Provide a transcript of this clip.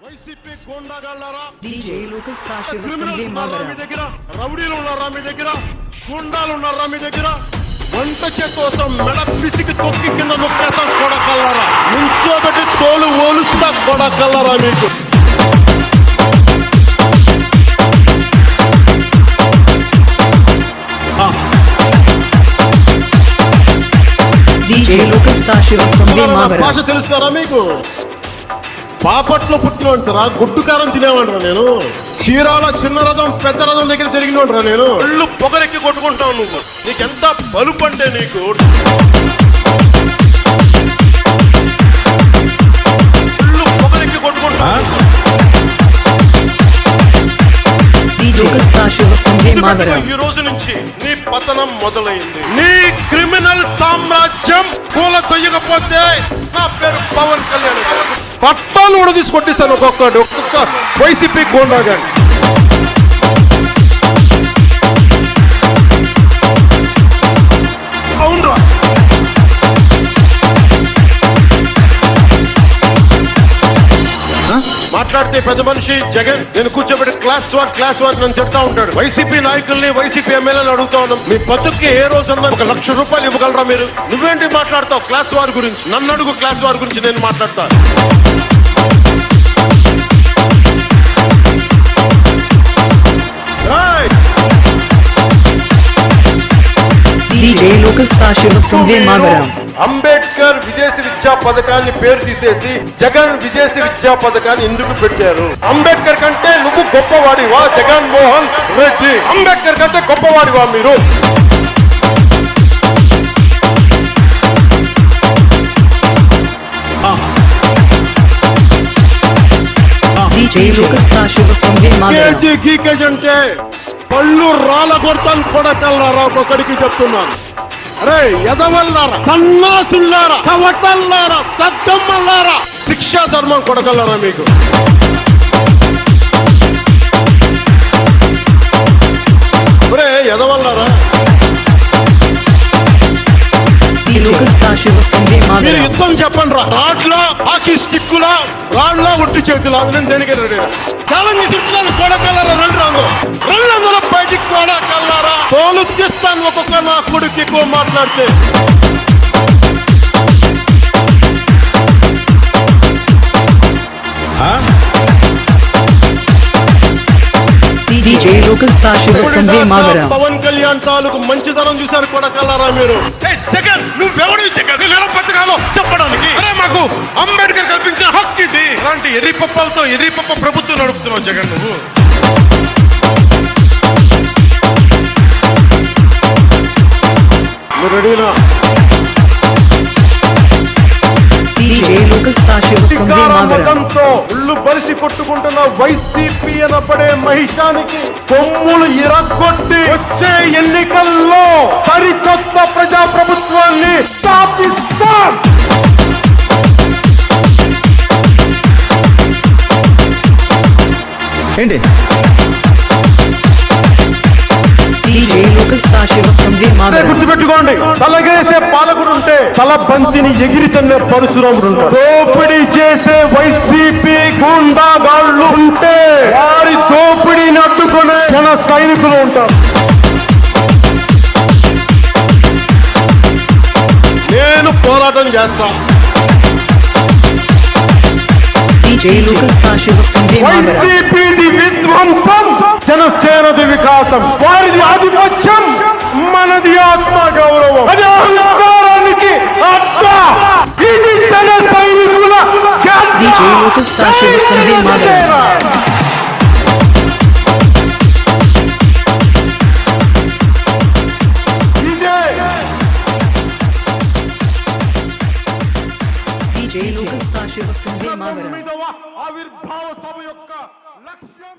YCP గోండాగాళ్ళారా, DJ local star Shiva from criminals ఉన్నారా మీ Vemavara. దగ్గర, రౌడీలు ఉన్నారా మీ దగ్గర, గుండాలు ఉన్నారా మీ దగ్గర, వంట కోసం మెడ పిసికి తొక్కి కింద నొక్కేస్తాం కొడకల్లారా, నుంచోబెట్టి తోలు ఓలుస్తా కొడకల్లారా మీకు. DJ local star Shiva from Vemavara. భాష తెలుస్తారా మీకు? బాపట్లో పుట్టినవాడు సార్, గుడ్డు కారం తినేవాడురా నేను. చీరాల చిన్న రథం పెద్ద రథం దగ్గర తిరిగినవాడురా నేను. ఒళ్ళు పొగరెక్కి కొట్టుకుంటావు నువ్వు, నీకెంత బలుపు అంటే నీకు. ఒళ్ళు పొగరెక్కి కొట్టుకుంటా. DJ local star Shiva from Vemavara. ఈ రోజు నుంచి నీ పతనం మొదలైంది. నీ క్రిమినల్ సామ్రాజ్యం కూల తొయ్యకపోతే నా పేరు పవన్ కళ్యాణ్. పట్టాలు కూడా తీసుకొట్టిస్తాను ఒక్కొక్క వైసీపీ గోండాగా. అవునరా, మాట్లాడితే పెద్ద మనిషి జగన్ నేను కూర్చోబెట్టి క్లాస్ వార్ నన్ను తిడతా ఉంటాడు. వైసీపీ నాయకుల్ని వైసీపీ ఎమ్మెల్యేలు అడుగుతా ఉన్నాం, మీ బతుక్కి ఏ రోజన్నా ₹1,00,000 ఇవ్వగలరా మీరు? నువ్వేంటి మాట్లాడతావు క్లాస్ వార్ గురించి? నన్ను అడుగు, క్లాస్ వార్ గురించి నేను మాట్లాడతా. DJ local star Shiva from Vemavara. Ambedkar విదేశీ విద్యా పథకాన్ని పేరు తీసేసి జగన్ విదేశీ విద్యా పథకాన్ని ఎందుకు పెట్టారు? అంబేద్కర్ కంటే నువ్వు గొప్పవాడివా జగన్మోహన్ రెడ్డి? అంబేద్కర్ కంటే గొప్పవాడివా మీరు? DJ local star Shiva from Vemavara. గీకేజ్ అంటే పళ్ళు రాళ్ళ కొడతాను కొడకల్లారా, ఒక్కొక్కడికి చెప్తున్నాను. అరే ఎదవల్లారా, సన్నాసుల్లారా, చవటల్లారా, దద్దమ్మల్లారా, శిక్షా ధర్మం కొడకల్లారా మీకు. ఒరే ఎదవల్లారా, local star Shiva from మీరు Vemavara. యుద్ధం చెప్పండి రా. రాడ్లా, హాకీ స్టిక్కులా, రాళ్ళ ఒట్టి చేతులా, నేను దేనికి రెడీ? ఛాలెంజ్ ఇస్తున్నాను కొడకల్లారా. 200 బయటికి కొడకల్లారా. తోలు తీస్తాను ఒక్కొక్క నా కొడుకు ఎక్కువ మాట్లాడితే. DJ local star Shiva from Vemavara. Pawan Kalyan తాలూకు మంచితనం చూశారు కొడకల్లారా మీరు. జగన్ నువ్వెవడు? జగన్ నేను పథకాలు చెప్పడానికి? అరే మాకు అంబేద్కర్ కల్పించిన హక్కు ఇది. అలాంటి ఎర్రిపప్పలతో ఎర్రిపప్ప ప్రభుత్వం నడుపుతున్నావు జగన్ నువ్వు. నువ్వు రెడీనా? DJ local star Shiva from Vemavara. ఉళ్ళు బలిసి కొట్టుకుంటున్న వైసీపీ అనబడే మహిషానికి కొమ్ములు ఇరగొట్టి వచ్చే ఎన్నికల్లో సరికొత్త ప్రజాప్రభుత్వాన్ని స్థాపిస్తాం. ఏంటి DJ local star Shiva from Vemavara. గుర్తుపెట్టుకోండి, తలగేసే పాలకుడు ఉంటే తల బంతిని ఎగిరి తన్నే పరశురాముడు ఉంటాడు. దోపిడీ చేసే వైసీపీ గూండాగాళ్ళు ఉంటే వారి దోపిడీని అడ్డుకునే జన సైనికులు ఉంటారు. నేను పోరాటం చేస్తా. DJ local star Shiva from Vemavara. వైసీపీది విధ్వంసం, జనసేనది వికాసం. వారిది ఆధిపత్యం, మనది ఆత్మ గౌరవం. అది అహంకారానికి అడ్డ. ఇది జన సైనికుల గడ్డ. DJ local star Shiva from Vemavara. DJ local star Shiva from Vemavara. ఆవిర్భావ సభ యొక్క లక్ష్యం